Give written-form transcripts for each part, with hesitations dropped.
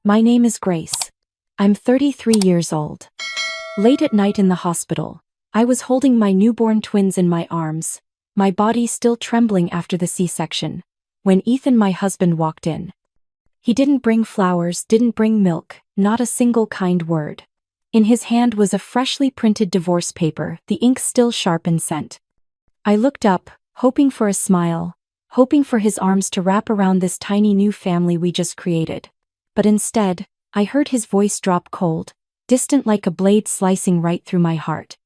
My name is Grace. I'm 33 years old. Late at night in the hospital, I was holding my newborn twins in my arms, my body still trembling after the C-section, when Ethan, my husband, walked in. He didn't bring flowers, didn't bring milk, not a single kind word. In his hand was a freshly printed divorce paper, the ink still sharp and scent. I looked up, hoping for a smile, hoping for his arms to wrap around this tiny new family we just created. But instead, I heard his voice drop cold, distant like a blade slicing right through my heart.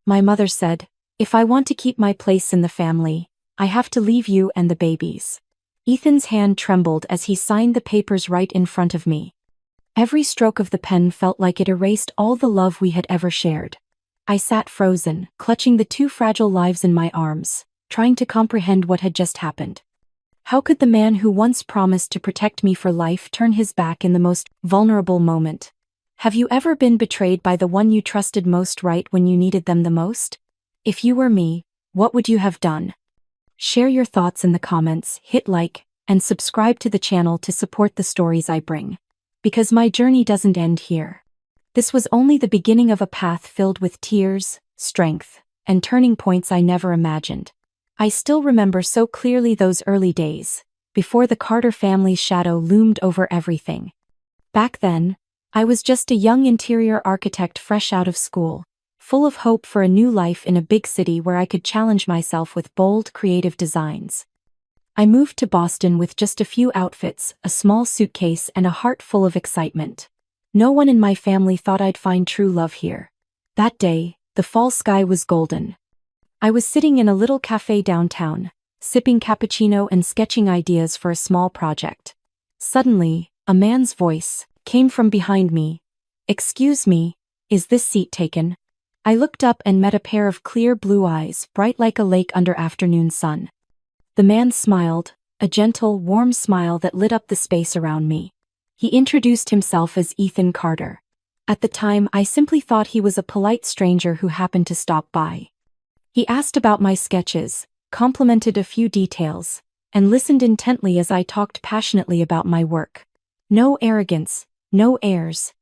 My mother said, "If I want to keep my place in the family, I have to leave you and the babies." Ethan's hand trembled as he signed the papers right in front of me. Every stroke of the pen felt like it erased all the love we had ever shared. I sat frozen, clutching the two fragile lives in my arms, trying to comprehend what had just happened. How could the man who once promised to protect me for life turn his back in the most vulnerable moment? Have you ever been betrayed by the one you trusted most right when you needed them the most? If you were me, what would you have done? Share your thoughts in the comments, hit like, and subscribe to the channel to support the stories I bring. Because my journey doesn't end here. This was only the beginning of a path filled with tears, strength, and turning points I never imagined. I still remember so clearly those early days, before the Carter family's shadow loomed over everything. Back then, I was just a young interior architect fresh out of school, full of hope for a new life in a big city where I could challenge myself with bold, creative designs. I moved to Boston with just a few outfits, a small suitcase, and a heart full of excitement. No one in my family thought I'd find true love here. That day, the fall sky was golden. I was sitting in a little cafe downtown, sipping cappuccino and sketching ideas for a small project. Suddenly, a man's voice came from behind me. "Excuse me, is this seat taken?" I looked up and met a pair of clear blue eyes, bright like a lake under afternoon sun. The man smiled, a gentle, warm smile that lit up the space around me. He introduced himself as Ethan Carter. At the time, I simply thought he was a polite stranger who happened to stop by. He asked about my sketches, complimented a few details, and listened intently as I talked passionately about my work. No arrogance, no airs.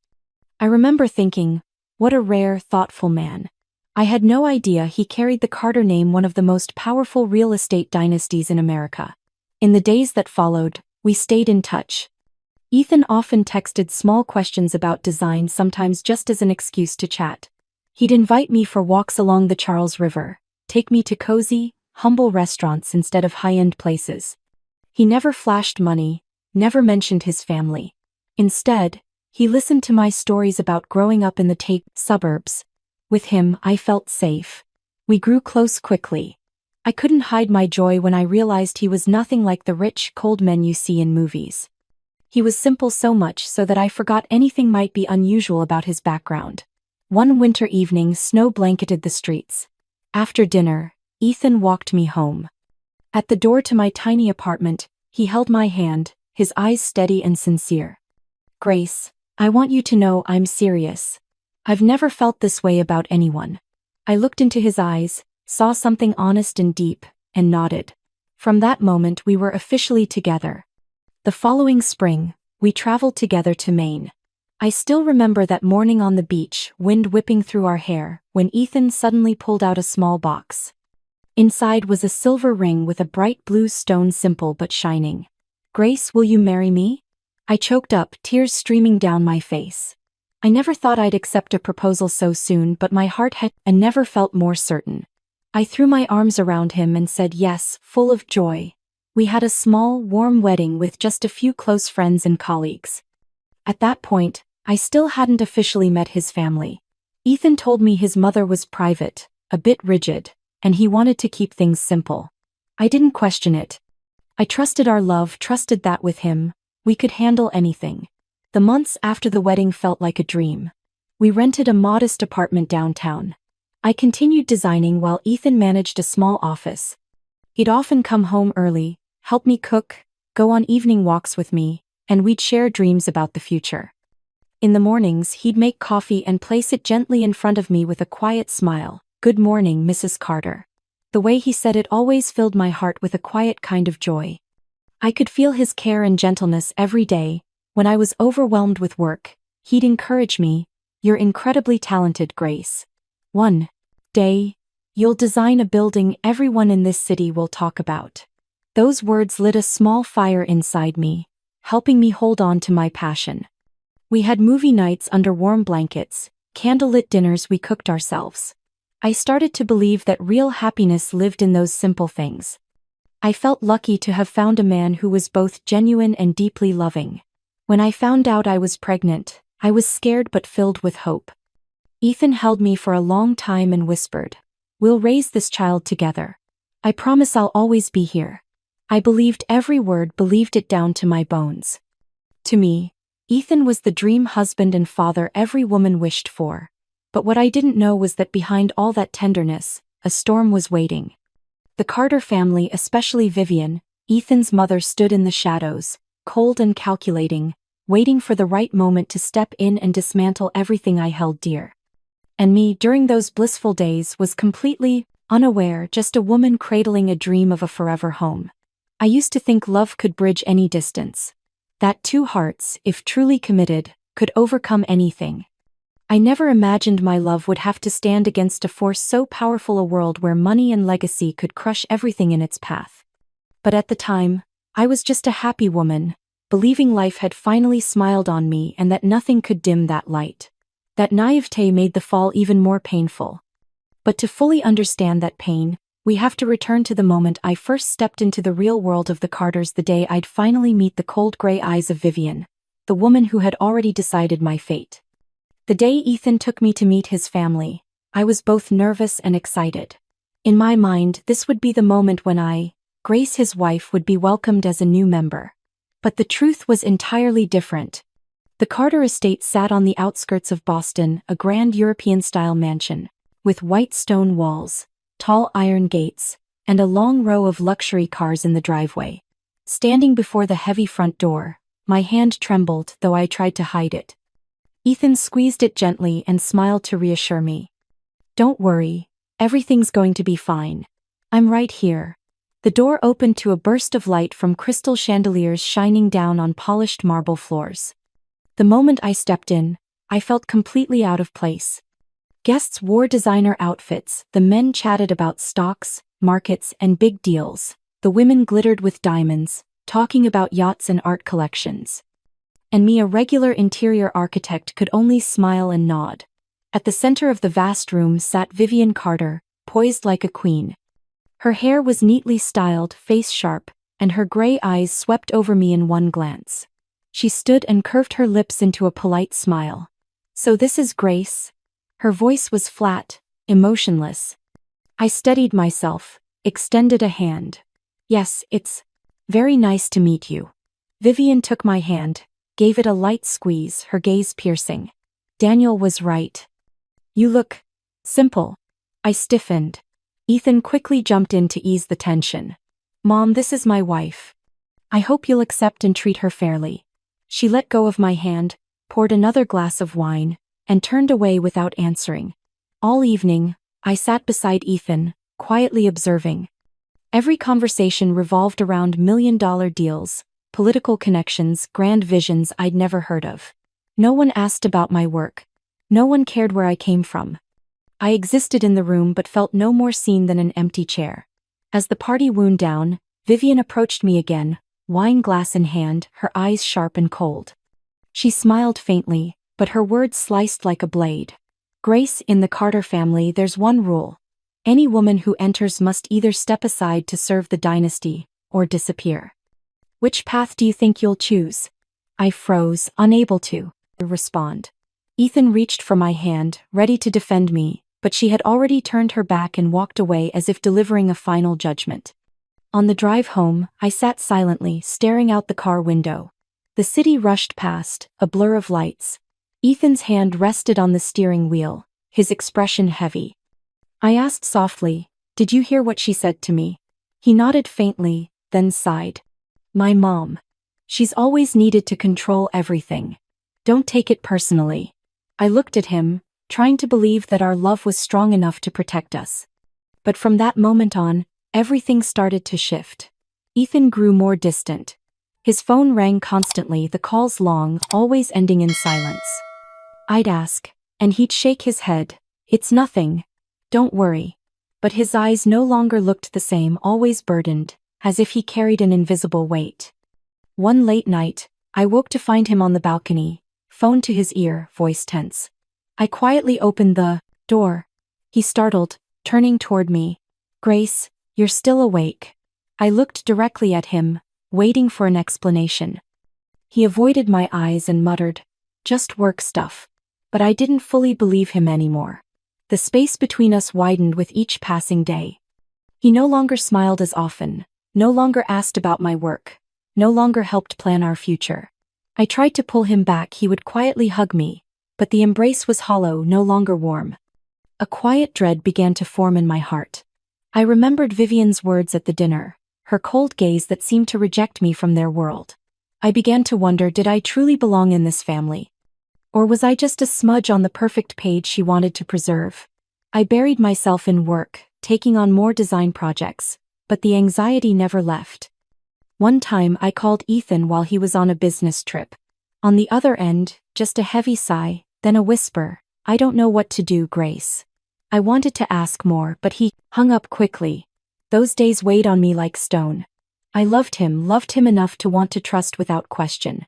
I remember thinking, what a rare, thoughtful man. I had no idea he carried the Carter name, one of the most powerful real estate dynasties in America. In the days that followed, we stayed in touch. Ethan often texted small questions about design, sometimes just as an excuse to chat. He'd invite me for walks along the Charles River, take me to cozy, humble restaurants instead of high-end places. He never flashed money, never mentioned his family. Instead, he listened to my stories about growing up in the suburbs. With him, I felt safe. We grew close quickly. I couldn't hide my joy when I realized he was nothing like the rich, cold men you see in movies. He was simple, so much so that I forgot anything might be unusual about his background. One winter evening, snow blanketed the streets. After dinner, Ethan walked me home. At the door to my tiny apartment, he held my hand, his eyes steady and sincere. "Grace, I want you to know I'm serious. I've never felt this way about anyone." I looked into his eyes, saw something honest and deep, and nodded. From that moment, we were officially together. The following spring, we traveled together to Maine. I still remember that morning on the beach, wind whipping through our hair, when Ethan suddenly pulled out a small box. Inside was a silver ring with a bright blue stone, simple but shining. "Grace, will you marry me?" I choked up, tears streaming down my face. I never thought I'd accept a proposal so soon, but my heart had and never felt more certain. I threw my arms around him and said yes, full of joy. We had a small, warm wedding with just a few close friends and colleagues. At that point, I still hadn't officially met his family. Ethan told me his mother was private, a bit rigid, and he wanted to keep things simple. I didn't question it. I trusted our love, trusted that with him, we could handle anything. The months after the wedding felt like a dream. We rented a modest apartment downtown. I continued designing while Ethan managed a small office. He'd often come home early, help me cook, go on evening walks with me, and we'd share dreams about the future. In the mornings, he'd make coffee and place it gently in front of me with a quiet smile. "Good morning, Mrs. Carter." The way he said it always filled my heart with a quiet kind of joy. I could feel his care and gentleness every day, When I was overwhelmed with work, he'd encourage me, "You're incredibly talented, Grace. One day, you'll design a building everyone in this city will talk about." Those words lit a small fire inside me, helping me hold on to my passion. We had movie nights under warm blankets, candlelit dinners we cooked ourselves. I started to believe that real happiness lived in those simple things. I felt lucky to have found a man who was both genuine and deeply loving. When I found out I was pregnant, I was scared but filled with hope. Ethan held me for a long time and whispered, "We'll raise this child together. I promise I'll always be here." I believed every word, believed it down to my bones. To me, Ethan was the dream husband and father every woman wished for. But what I didn't know was that behind all that tenderness, a storm was waiting. The Carter family, especially Vivian, Ethan's mother, stood in the shadows, cold and calculating, waiting for the right moment to step in and dismantle everything I held dear. And me, during those blissful days, was completely unaware, just a woman cradling a dream of a forever home. I used to think love could bridge any distance. That two hearts, if truly committed, could overcome anything. I never imagined my love would have to stand against a force so powerful, a world where money and legacy could crush everything in its path. But at the time, I was just a happy woman, believing life had finally smiled on me and that nothing could dim that light. That naivete made the fall even more painful. But to fully understand that pain, we have to return to the moment I first stepped into the real world of the Carters, the day I'd finally meet the cold gray eyes of Vivian, the woman who had already decided my fate. The day Ethan took me to meet his family, I was both nervous and excited. In my mind, this would be the moment when I, Grace, his wife, would be welcomed as a new member. But the truth was entirely different. The Carter estate sat on the outskirts of Boston, a grand European-style mansion, with white stone walls, tall iron gates, and a long row of luxury cars in the driveway. Standing before the heavy front door, my hand trembled, though I tried to hide it. Ethan squeezed it gently and smiled to reassure me. "Don't worry, everything's going to be fine. I'm right here." The door opened to a burst of light from crystal chandeliers shining down on polished marble floors. The moment I stepped in, I felt completely out of place. Guests wore designer outfits, the men chatted about stocks, markets, and big deals. The women glittered with diamonds, talking about yachts and art collections. And me, a regular interior architect, could only smile and nod. At the center of the vast room sat Vivian Carter, poised like a queen. Her hair was neatly styled, face sharp, and her gray eyes swept over me in one glance. She stood and curved her lips into a polite smile. "So this is Grace?" Her voice was flat, emotionless. I steadied myself, extended a hand. "Yes, it's very nice to meet you." Vivian took my hand, gave it a light squeeze, her gaze piercing. "Daniel was right. You look simple." I stiffened. Ethan quickly jumped in to ease the tension. "Mom, this is my wife. I hope you'll accept and treat her fairly." She let go of my hand, poured another glass of wine, and turned away without answering. All evening, I sat beside Ethan, quietly observing. Every conversation revolved around million-dollar deals, political connections, grand visions I'd never heard of. No one asked about my work. No one cared where I came from. I existed in the room but felt no more seen than an empty chair. As the party wound down, Vivian approached me again, wine glass in hand, her eyes sharp and cold. She smiled faintly, but her words sliced like a blade. "Grace, in the Carter family there's one rule. Any woman who enters must either step aside to serve the dynasty, or disappear. Which path do you think you'll choose?" I froze, unable to respond. Ethan reached for my hand, ready to defend me, but she had already turned her back and walked away as if delivering a final judgment. On the drive home, I sat silently, staring out the car window. The city rushed past, a blur of lights. Ethan's hand rested on the steering wheel, his expression heavy. I asked softly, "Did you hear what she said to me?" He nodded faintly, then sighed. "My mom. She's always needed to control everything. Don't take it personally." I looked at him, trying to believe that our love was strong enough to protect us. But from that moment on, everything started to shift. Ethan grew more distant. His phone rang constantly, the calls long, always ending in silence. I'd ask, and he'd shake his head. It's nothing. Don't worry. But his eyes no longer looked the same, always burdened, as if he carried an invisible weight. One late night, I woke to find him on the balcony, phone to his ear, voice tense. I quietly opened the door. He startled, turning toward me. Grace, you're still awake. I looked directly at him, waiting for an explanation. He avoided my eyes and muttered, just work stuff. But I didn't fully believe him anymore. The space between us widened with each passing day. He no longer smiled as often, no longer asked about my work, no longer helped plan our future. I tried to pull him back, he would quietly hug me, but the embrace was hollow, no longer warm. A quiet dread began to form in my heart. I remembered Vivian's words at the dinner, her cold gaze that seemed to reject me from their world. I began to wonder, did I truly belong in this family? Or was I just a smudge on the perfect page she wanted to preserve? I buried myself in work, taking on more design projects, but the anxiety never left. One time I called Ethan while he was on a business trip. On the other end, just a heavy sigh, then a whisper, I don't know what to do, Grace. I wanted to ask more, but he hung up quickly. Those days weighed on me like stone. I loved him enough to want to trust without question.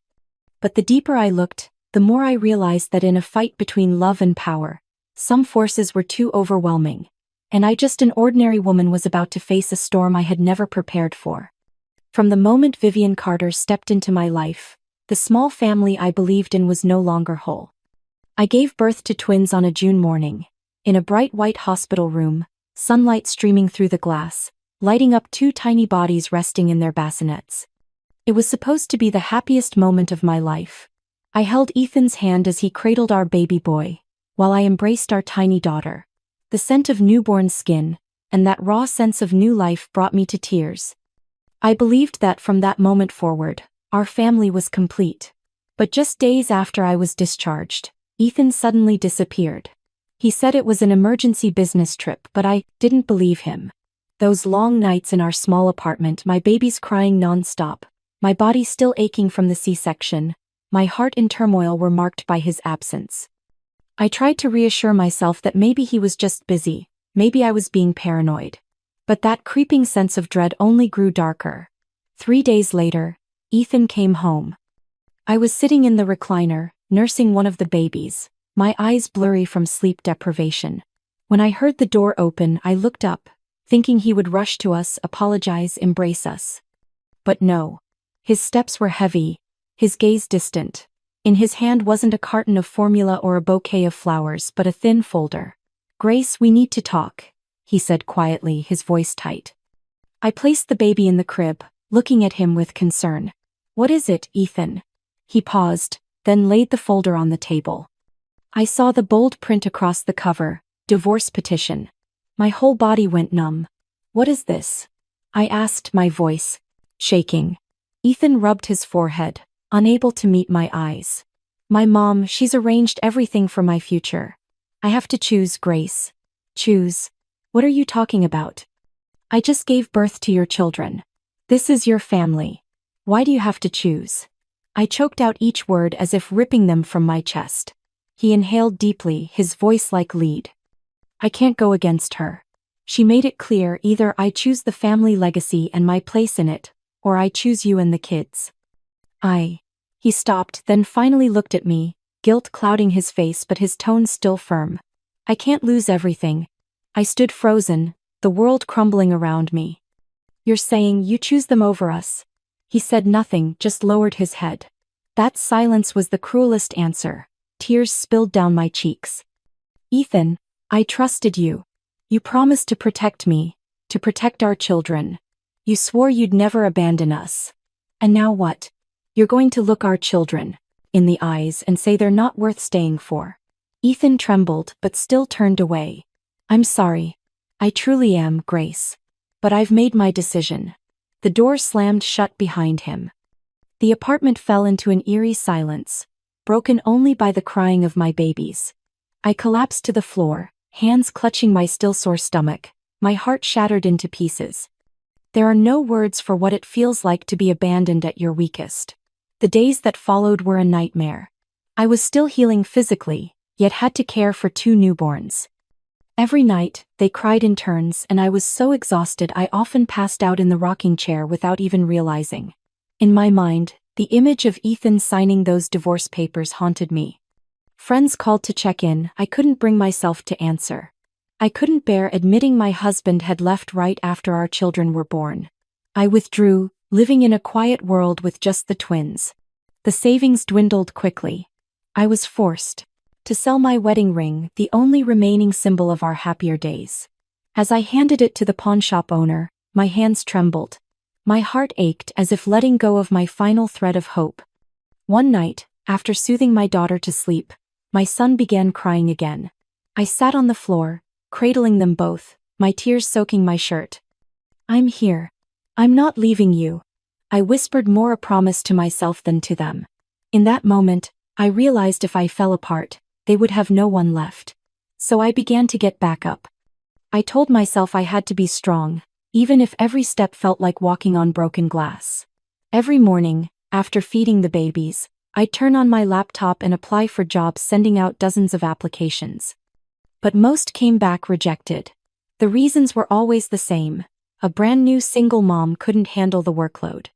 But the deeper I looked, the more I realized that in a fight between love and power, some forces were too overwhelming, and I, just an ordinary woman, was about to face a storm I had never prepared for. From the moment Vivian Carter stepped into my life, the small family I believed in was no longer whole. I gave birth to twins on a June morning, in a bright white hospital room, sunlight streaming through the glass, lighting up two tiny bodies resting in their bassinets. It was supposed to be the happiest moment of my life. I held Ethan's hand as he cradled our baby boy, while I embraced our tiny daughter. The scent of newborn skin, and that raw sense of new life brought me to tears. I believed that from that moment forward, our family was complete. But just days after I was discharged, Ethan suddenly disappeared. He said it was an emergency business trip, but I didn't believe him. Those long nights in our small apartment, my babies crying non-stop, my body still aching from the C-section, my heart in turmoil, were marked by his absence. I tried to reassure myself that maybe he was just busy, maybe I was being paranoid. But that creeping sense of dread only grew darker. 3 days later, Ethan came home. I was sitting in the recliner, nursing one of the babies, my eyes blurry from sleep deprivation. When I heard the door open, I looked up, thinking he would rush to us, apologize, embrace us. But no. His steps were heavy, his gaze distant. In his hand wasn't a carton of formula or a bouquet of flowers, but a thin folder. Grace, we need to talk, he said quietly, his voice tight. I placed the baby in the crib, looking at him with concern. What is it, Ethan? He paused, then laid the folder on the table. I saw the bold print across the cover, divorce petition. My whole body went numb. What is this? I asked, my voice shaking. Ethan rubbed his forehead, unable to meet my eyes. My mom, she's arranged everything for my future. I have to choose, Grace. Choose? What are you talking about? I just gave birth to your children. This is your family. Why do you have to choose? I choked out each word as if ripping them from my chest. He inhaled deeply, his voice like lead. I can't go against her. She made it clear, either I choose the family legacy and my place in it, or I choose you and the kids. He stopped, then finally looked at me, guilt clouding his face but his tone still firm. I can't lose everything. I stood frozen, the world crumbling around me. You're saying you choose them over us? He said nothing, just lowered his head. That silence was the cruelest answer. Tears spilled down my cheeks. Ethan, I trusted you. You promised to protect me, to protect our children. You swore you'd never abandon us. And now what? You're going to look our children in the eyes and say they're not worth staying for. Ethan trembled but still turned away. I'm sorry. I truly am, Grace. But I've made my decision. The door slammed shut behind him. The apartment fell into an eerie silence, broken only by the crying of my babies. I collapsed to the floor, hands clutching my still sore stomach, my heart shattered into pieces. There are no words for what it feels like to be abandoned at your weakest. The days that followed were a nightmare. I was still healing physically, yet had to care for two newborns. Every night, they cried in turns, and I was so exhausted I often passed out in the rocking chair without even realizing. In my mind, the image of Ethan signing those divorce papers haunted me. Friends called to check in, I couldn't bring myself to answer. I couldn't bear admitting my husband had left right after our children were born. I withdrew, living in a quiet world with just the twins. The savings dwindled quickly. I was forced to sell my wedding ring, the only remaining symbol of our happier days. As I handed it to the pawnshop owner, my hands trembled. My heart ached as if letting go of my final thread of hope. One night, after soothing my daughter to sleep, my son began crying again. I sat on the floor, cradling them both, my tears soaking my shirt. "I'm here. I'm not leaving you." I whispered, more a promise to myself than to them. In that moment, I realized if I fell apart, they would have no one left. So I began to get back up. I told myself I had to be strong, even if every step felt like walking on broken glass. Every morning, after feeding the babies, I'd turn on my laptop and apply for jobs, sending out dozens of applications. But most came back rejected. The reasons were always the same. A brand new single mom couldn't handle the workload.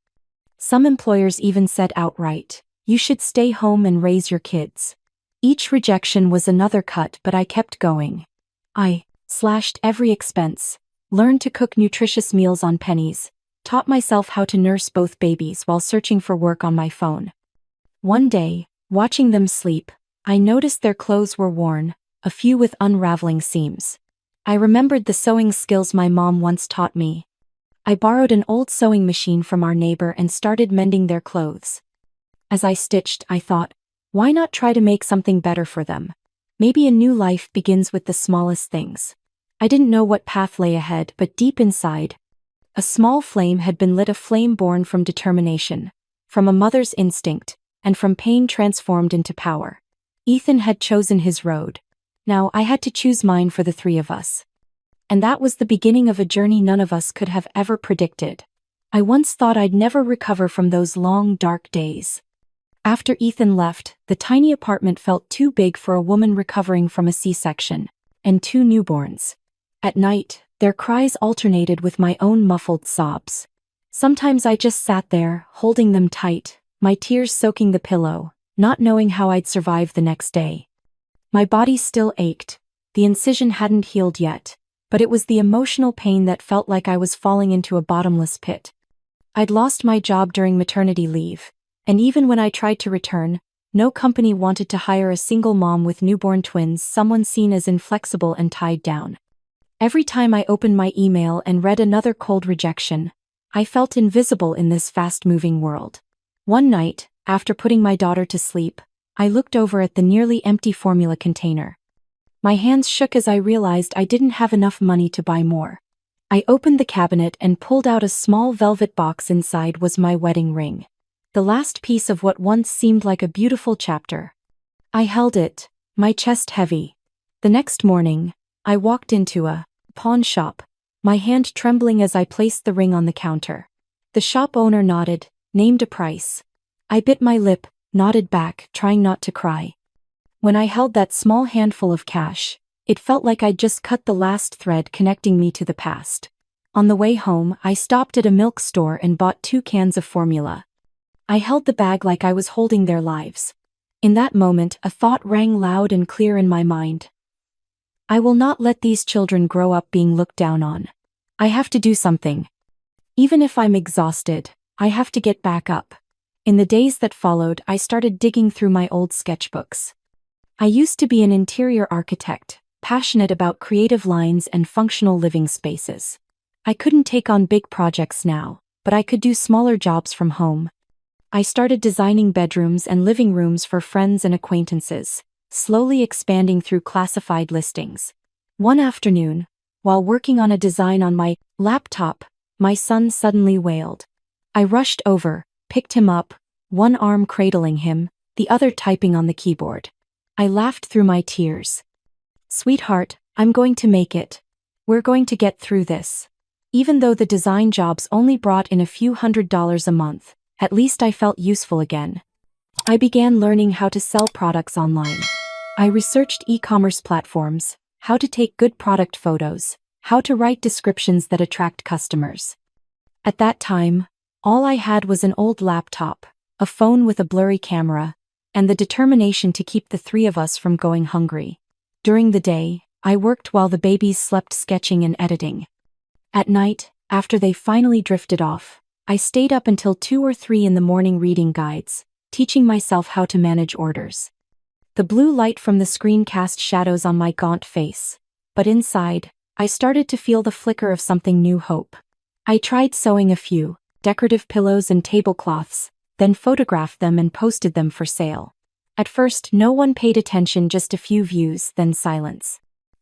Some employers even said outright, "You should stay home and raise your kids." Each rejection was another cut, but I kept going. I slashed every expense, learned to cook nutritious meals on pennies, taught myself how to nurse both babies while searching for work on my phone. One day, watching them sleep, I noticed their clothes were worn, a few with unraveling seams. I remembered the sewing skills my mom once taught me. I borrowed an old sewing machine from our neighbor and started mending their clothes. As I stitched, I thought, why not try to make something better for them? Maybe a new life begins with the smallest things. I didn't know what path lay ahead, but deep inside, a small flame had been lit, a flame born from determination, from a mother's instinct, and from pain transformed into power. Ethan had chosen his road. Now I had to choose mine for the three of us. And that was the beginning of a journey none of us could have ever predicted. I once thought I'd never recover from those long, dark days. After Ethan left, the tiny apartment felt too big for a woman recovering from a C-section, and two newborns. At night, their cries alternated with my own muffled sobs. Sometimes I just sat there, holding them tight, my tears soaking the pillow, not knowing how I'd survive the next day. My body still ached. The incision hadn't healed yet, but it was the emotional pain that felt like I was falling into a bottomless pit. I'd lost my job during maternity leave, and even when I tried to return, no company wanted to hire a single mom with newborn twins, someone seen as inflexible and tied down. Every time I opened my email and read another cold rejection, I felt invisible in this fast-moving world. One night, after putting my daughter to sleep, I looked over at the nearly empty formula container. My hands shook as I realized I didn't have enough money to buy more. I opened the cabinet and pulled out a small velvet box. Inside was my wedding ring, the last piece of what once seemed like a beautiful chapter. I held it, my chest heavy. The next morning, I walked into a pawn shop, my hand trembling as I placed the ring on the counter. The shop owner nodded, named a price. I bit my lip, nodded back, trying not to cry. When I held that small handful of cash, it felt like I'd just cut the last thread connecting me to the past. On the way home, I stopped at a milk store and bought 2 cans of formula. I held the bag like I was holding their lives. In that moment, a thought rang loud and clear in my mind. I will not let these children grow up being looked down on. I have to do something. Even if I'm exhausted, I have to get back up. In the days that followed, I started digging through my old sketchbooks. I used to be an interior architect, passionate about creative lines and functional living spaces. I couldn't take on big projects now, but I could do smaller jobs from home. I started designing bedrooms and living rooms for friends and acquaintances, slowly expanding through classified listings. One afternoon, while working on a design on my laptop, my son suddenly wailed. I rushed over, picked him up, one arm cradling him, the other typing on the keyboard. I laughed through my tears. "Sweetheart, I'm going to make it. We're going to get through this." Even though the design jobs only brought in a few $100s a month, at least I felt useful again. I began learning how to sell products online. I researched e-commerce platforms, how to take good product photos, how to write descriptions that attract customers. At that time, all I had was an old laptop, a phone with a blurry camera, and the determination to keep the three of us from going hungry. During the day, I worked while the babies slept sketching and editing. At night, after they finally drifted off, I stayed up until 2 or 3 in the morning reading guides, teaching myself how to manage orders. The blue light from the screen cast shadows on my gaunt face, but inside, I started to feel the flicker of something new hope. I tried sewing a few decorative pillows and tablecloths, then photographed them and posted them for sale. At first, no one paid attention, just a few views, then silence.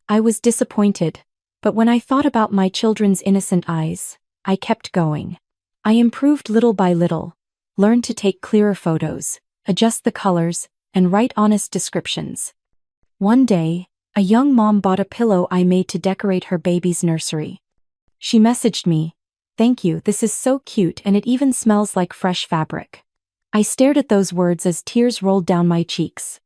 I was disappointed, but when I thought about my children's innocent eyes, I kept going. I improved little by little, learned to take clearer photos, adjust the colors, and write honest descriptions. One day, a young mom bought a pillow I made to decorate her baby's nursery. She messaged me, "Thank you, this is so cute and it even smells like fresh fabric." I stared at those words as tears rolled down my cheeks.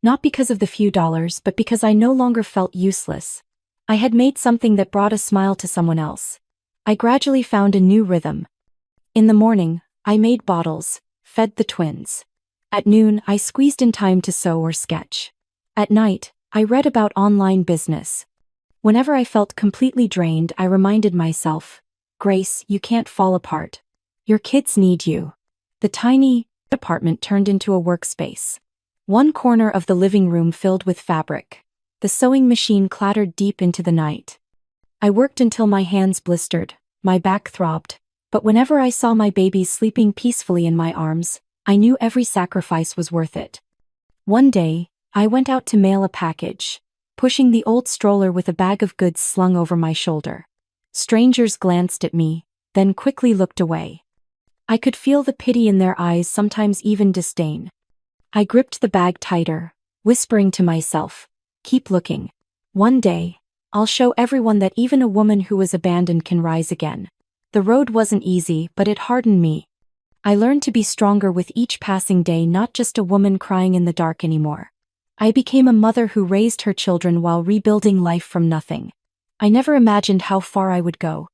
Not because of the few dollars, but because I no longer felt useless. I had made something that brought a smile to someone else. I gradually found a new rhythm. In the morning, I made bottles, fed the twins. At noon, I squeezed in time to sew or sketch. At night, I read about online business. Whenever I felt completely drained, I reminded myself, "Grace, you can't fall apart. Your kids need you." The tiny apartment turned into a workspace. One corner of the living room filled with fabric. The sewing machine clattered deep into the night. I worked until my hands blistered, my back throbbed, but whenever I saw my babies sleeping peacefully in my arms, I knew every sacrifice was worth it. One day, I went out to mail a package, pushing the old stroller with a bag of goods slung over my shoulder. Strangers glanced at me, then quickly looked away. I could feel the pity in their eyes, sometimes even disdain. I gripped the bag tighter, whispering to myself, "Keep looking. One day, I'll show everyone that even a woman who was abandoned can rise again." The road wasn't easy, but it hardened me. I learned to be stronger with each passing day, not just a woman crying in the dark anymore. I became a mother who raised her children while rebuilding life from nothing. I never imagined how far I would go.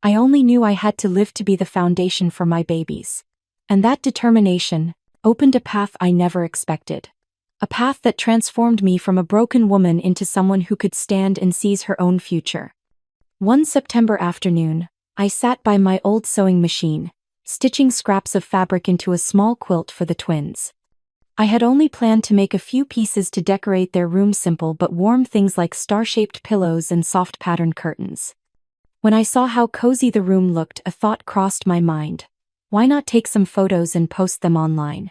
I only knew I had to live to be the foundation for my babies. And that determination opened a path I never expected. A path that transformed me from a broken woman into someone who could stand and seize her own future. One September afternoon, I sat by my old sewing machine, stitching scraps of fabric into a small quilt for the twins. I had only planned to make a few pieces to decorate their room, simple but warm things like star-shaped pillows and soft patterned curtains. When I saw how cozy the room looked, a thought crossed my mind. Why not take some photos and post them online?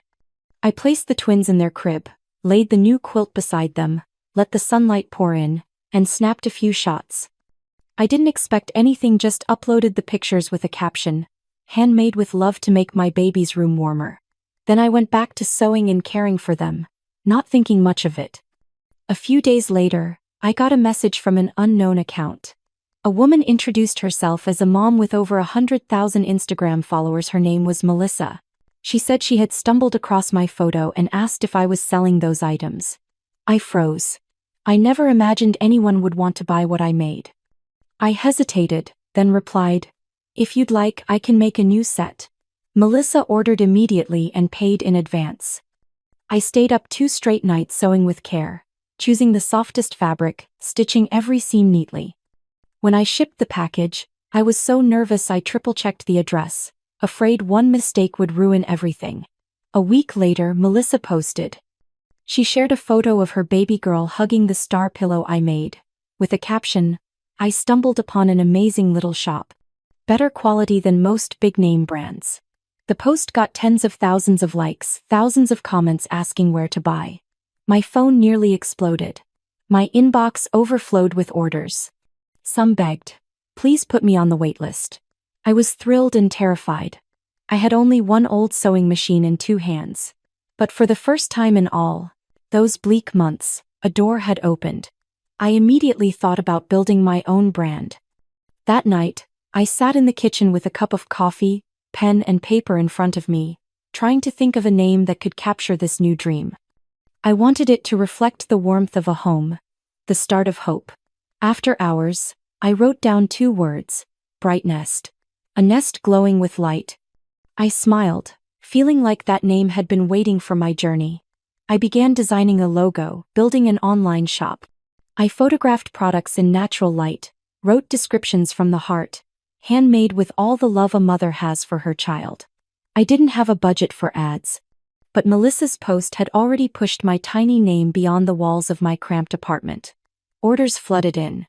I placed the twins in their crib, laid the new quilt beside them, let the sunlight pour in, and snapped a few shots. I didn't expect anything, just uploaded the pictures with a caption, "Handmade with love to make my baby's room warmer." Then I went back to sewing and caring for them, not thinking much of it. A few days later, I got a message from an unknown account. A woman introduced herself as a mom with over 100,000 Instagram followers. Her name was Melissa. She said she had stumbled across my photo and asked if I was selling those items. I froze. I never imagined anyone would want to buy what I made. I hesitated, then replied, "If you'd like, I can make a new set." Melissa ordered immediately and paid in advance. I stayed up 2 straight nights sewing with care, choosing the softest fabric, stitching every seam neatly. When I shipped the package, I was so nervous I triple-checked the address, afraid one mistake would ruin everything. A week later, Melissa posted. She shared a photo of her baby girl hugging the star pillow I made, with a caption, "I stumbled upon an amazing little shop. Better quality than most big-name brands." The post got tens of thousands of likes, thousands of comments asking where to buy. My phone nearly exploded. My inbox overflowed with orders. Some begged, "Please put me on the wait list." I was thrilled and terrified. I had only one old sewing machine in 2 hands. But for the first time in all those bleak months, a door had opened. I immediately thought about building my own brand. That night, I sat in the kitchen with a cup of coffee, pen and paper in front of me, trying to think of a name that could capture this new dream. I wanted it to reflect the warmth of a home, the start of hope. After hours, I wrote down 2 words: bright nest. A nest glowing with light. I smiled, feeling like that name had been waiting for my journey. I began designing a logo, building an online shop. I photographed products in natural light, wrote descriptions from the heart, handmade with all the love a mother has for her child. I didn't have a budget for ads, but Melissa's post had already pushed my tiny name beyond the walls of my cramped apartment. Orders flooded in.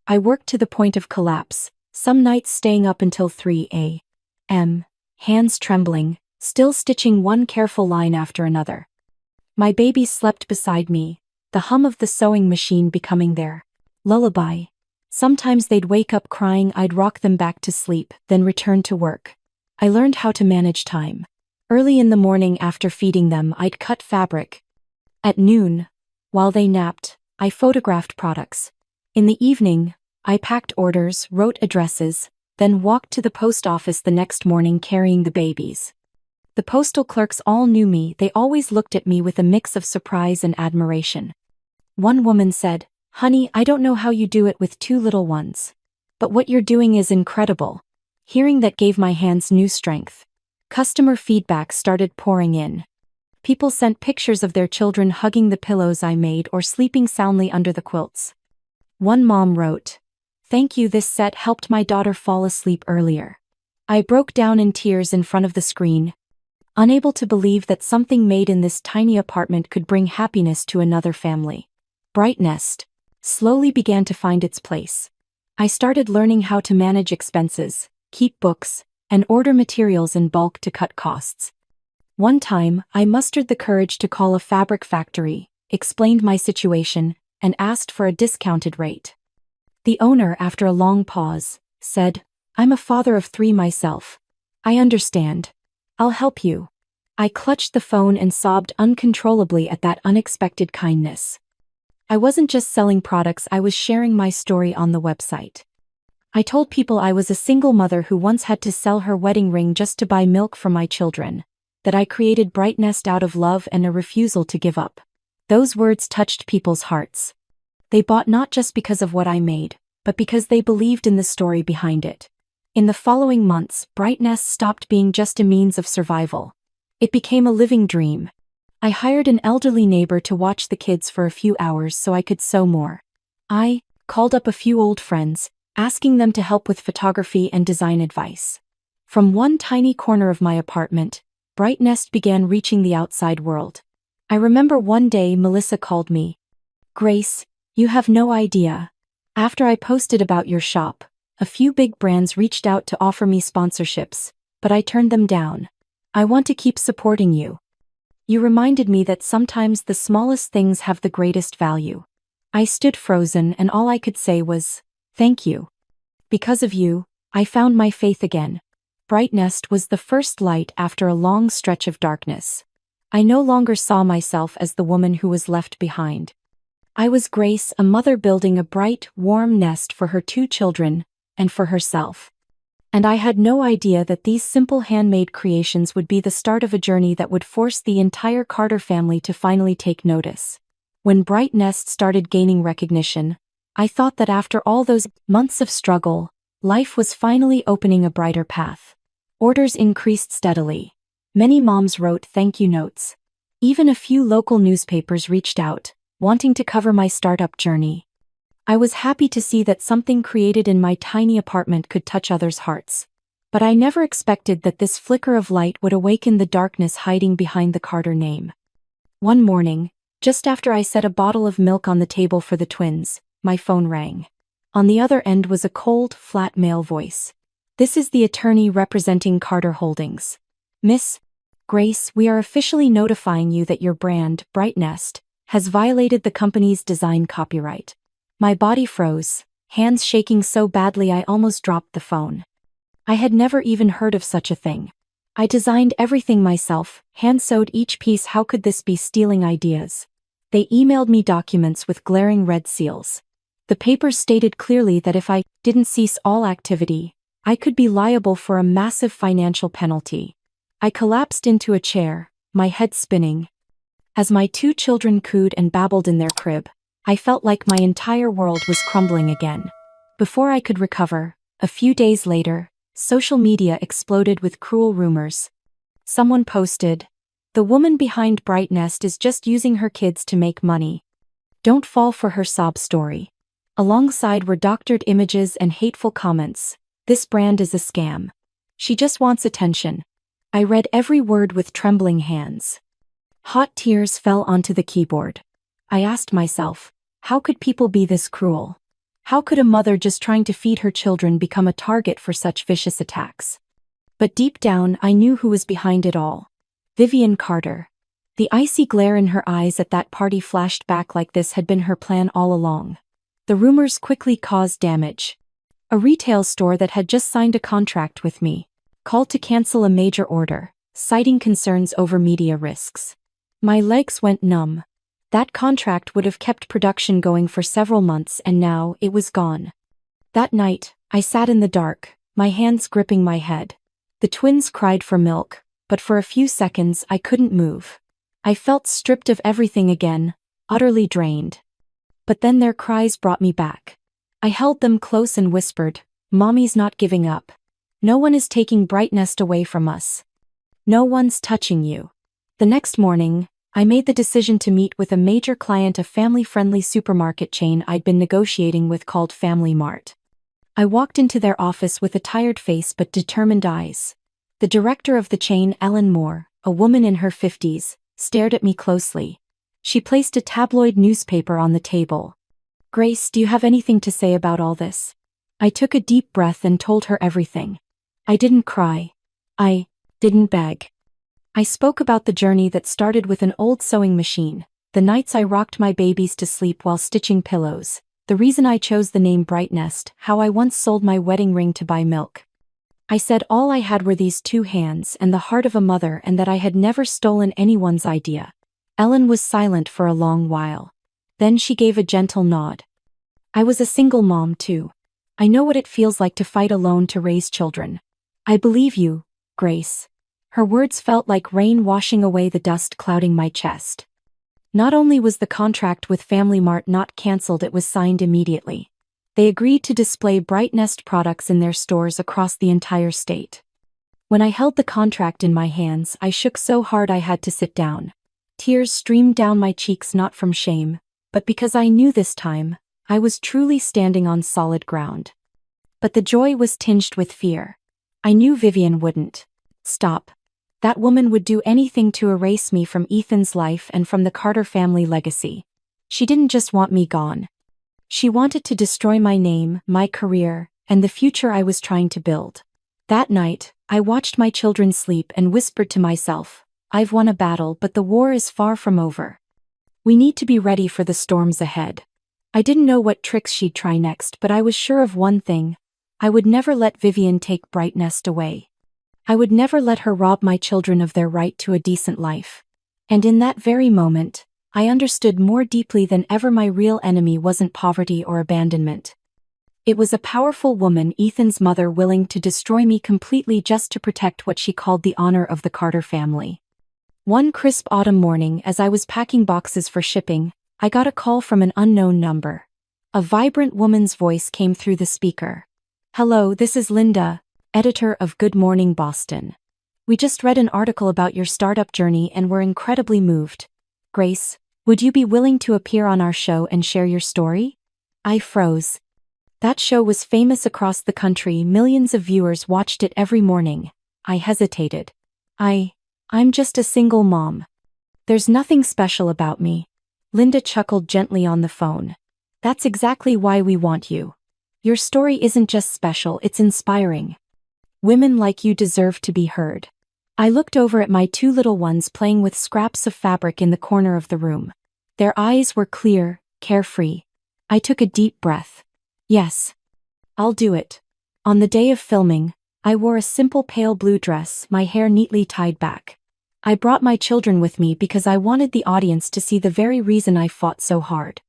I worked to the point of collapse, some nights staying up until 3 a.m., hands trembling, still stitching one careful line after another. My babies slept beside me, the hum of the sewing machine becoming their lullaby. Sometimes they'd wake up crying. I'd rock them back to sleep, then return to work. I learned how to manage time. Early in the morning after feeding them, I'd cut fabric. At noon, while they napped, I photographed products. In the evening, I packed orders, wrote addresses, then walked to the post office the next morning carrying the babies. The postal clerks all knew me. They always looked at me with a mix of surprise and admiration. One woman said, "Honey, I don't know how you do it with 2 little ones. But what you're doing is incredible." Hearing that gave my hands new strength. Customer feedback started pouring in. People sent pictures of their children hugging the pillows I made or sleeping soundly under the quilts. One mom wrote, "Thank you, this set helped my daughter fall asleep earlier." I broke down in tears in front of the screen, unable to believe that something made in this tiny apartment could bring happiness to another family. Bright Nest slowly began to find its place. I started learning how to manage expenses, keep books, and order materials in bulk to cut costs. One time, I mustered the courage to call a fabric factory, explained my situation, and asked for a discounted rate. The owner, after a long pause, said, "I'm a father of 3 myself. I understand. I'll help you." I clutched the phone and sobbed uncontrollably at that unexpected kindness. I wasn't just selling products, I was sharing my story on the website. I told people I was a single mother who once had to sell her wedding ring just to buy milk for my children, that I created Bright Nest out of love and a refusal to give up. Those words touched people's hearts. They bought not just because of what I made, but because they believed in the story behind it. In the following months, Bright Nest stopped being just a means of survival. It became a living dream. I hired an elderly neighbor to watch the kids for a few hours so I could sew more. I called up a few old friends, asking them to help with photography and design advice. From one tiny corner of my apartment, Bright Nest began reaching the outside world. I remember one day Melissa called me. "Grace, you have no idea. After I posted about your shop, a few big brands reached out to offer me sponsorships, but I turned them down. I want to keep supporting you. You reminded me that sometimes the smallest things have the greatest value." I stood frozen and all I could say was, "Thank you. Because of you, I found my faith again." Bright Nest was the first light after a long stretch of darkness. I no longer saw myself as the woman who was left behind. I was Grace, a mother building a bright, warm nest for her 2 children, and for herself. And I had no idea that these simple handmade creations would be the start of a journey that would force the entire Carter family to finally take notice. When Bright Nest started gaining recognition, I thought that after all those months of struggle, life was finally opening a brighter path. Orders increased steadily. Many moms wrote thank you notes. Even a few local newspapers reached out, wanting to cover my startup journey. I was happy to see that something created in my tiny apartment could touch others' hearts. But I never expected that this flicker of light would awaken the darkness hiding behind the Carter name. One morning, just after I set a bottle of milk on the table for the twins, my phone rang. On the other end was a cold, flat male voice. "This is the attorney representing Carter Holdings. Miss Grace, we are officially notifying you that your brand, Bright Nest, has violated the company's design copyright." My body froze, hands shaking so badly I almost dropped the phone. I had never even heard of such a thing. I designed everything myself, hand-sewed each piece. How could this be stealing ideas? They emailed me documents with glaring red seals. The papers stated clearly that if I didn't cease all activity, I could be liable for a massive financial penalty. I collapsed into a chair, my head spinning. As my 2 children cooed and babbled in their crib, I felt like my entire world was crumbling again. Before I could recover, a few days later, social media exploded with cruel rumors. Someone posted, "The woman behind Bright Nest is just using her kids to make money. Don't fall for her sob story." Alongside were doctored images and hateful comments. "This brand is a scam. She just wants attention." I read every word with trembling hands. Hot tears fell onto the keyboard. I asked myself, how could people be this cruel? How could a mother just trying to feed her children become a target for such vicious attacks? But deep down, I knew who was behind it all. Vivian Carter. The icy glare in her eyes at that party flashed back like this had been her plan all along. The rumors quickly caused damage. A retail store that had just signed a contract with me called to cancel a major order, citing concerns over media risks. My legs went numb. That contract would have kept production going for several months, and now it was gone. That night, I sat in the dark, my hands gripping my head. The twins cried for milk, but for a few seconds I couldn't move. I felt stripped of everything again, utterly drained. But then their cries brought me back. I held them close and whispered, "Mommy's not giving up. No one is taking Bright Nest away from us. No one's touching you." The next morning, I made the decision to meet with a major client, a family-friendly supermarket chain I'd been negotiating with called Family Mart. I walked into their office with a tired face but determined eyes. The director of the chain, Ellen Moore, a woman in her 50s, stared at me closely. She placed a tabloid newspaper on the table. "Grace, do you have anything to say about all this?" I took a deep breath and told her everything. I didn't cry. I didn't beg. I spoke about the journey that started with an old sewing machine, the nights I rocked my babies to sleep while stitching pillows, the reason I chose the name Bright Nest, how I once sold my wedding ring to buy milk. I said all I had were these 2 hands and the heart of a mother, and that I had never stolen anyone's idea. Ellen was silent for a long while. Then she gave a gentle nod. "I was a single mom too. I know what it feels like to fight alone to raise children. I believe you, Grace." Her words felt like rain washing away the dust clouding my chest. Not only was the contract with Family Mart not cancelled, it was signed immediately. They agreed to display Bright Nest products in their stores across the entire state. When I held the contract in my hands, I shook so hard I had to sit down. Tears streamed down my cheeks, not from shame, but because I knew this time, I was truly standing on solid ground. But the joy was tinged with fear. I knew Vivian wouldn't stop. That woman would do anything to erase me from Ethan's life and from the Carter family legacy. She didn't just want me gone. She wanted to destroy my name, my career, and the future I was trying to build. That night, I watched my children sleep and whispered to myself, "I've won a battle, but the war is far from over. We need to be ready for the storms ahead." I didn't know what tricks she'd try next, but I was sure of one thing. I would never let Vivian take Bright Nest away. I would never let her rob my children of their right to a decent life. And in that very moment, I understood more deeply than ever my real enemy wasn't poverty or abandonment. It was a powerful woman, Ethan's mother, willing to destroy me completely just to protect what she called the honor of the Carter family. One crisp autumn morning, as I was packing boxes for shipping, I got a call from an unknown number. A vibrant woman's voice came through the speaker. "Hello, this is Linda, editor of Good Morning Boston. We just read an article about your startup journey and were incredibly moved. Grace, would you be willing to appear on our show and share your story?" I froze. That show was famous across the country, millions of viewers watched it every morning. I hesitated. I'm just a single mom. There's nothing special about me. Linda chuckled gently on the phone. "That's exactly why we want you. Your story isn't just special, it's inspiring. Women like you deserve to be heard." I looked over at my 2 little ones playing with scraps of fabric in the corner of the room. Their eyes were clear, carefree. I took a deep breath. Yes, I'll do it. On the day of filming, I wore a simple pale blue dress, my hair neatly tied back. I brought my children with me because I wanted the audience to see the very reason I fought so hard.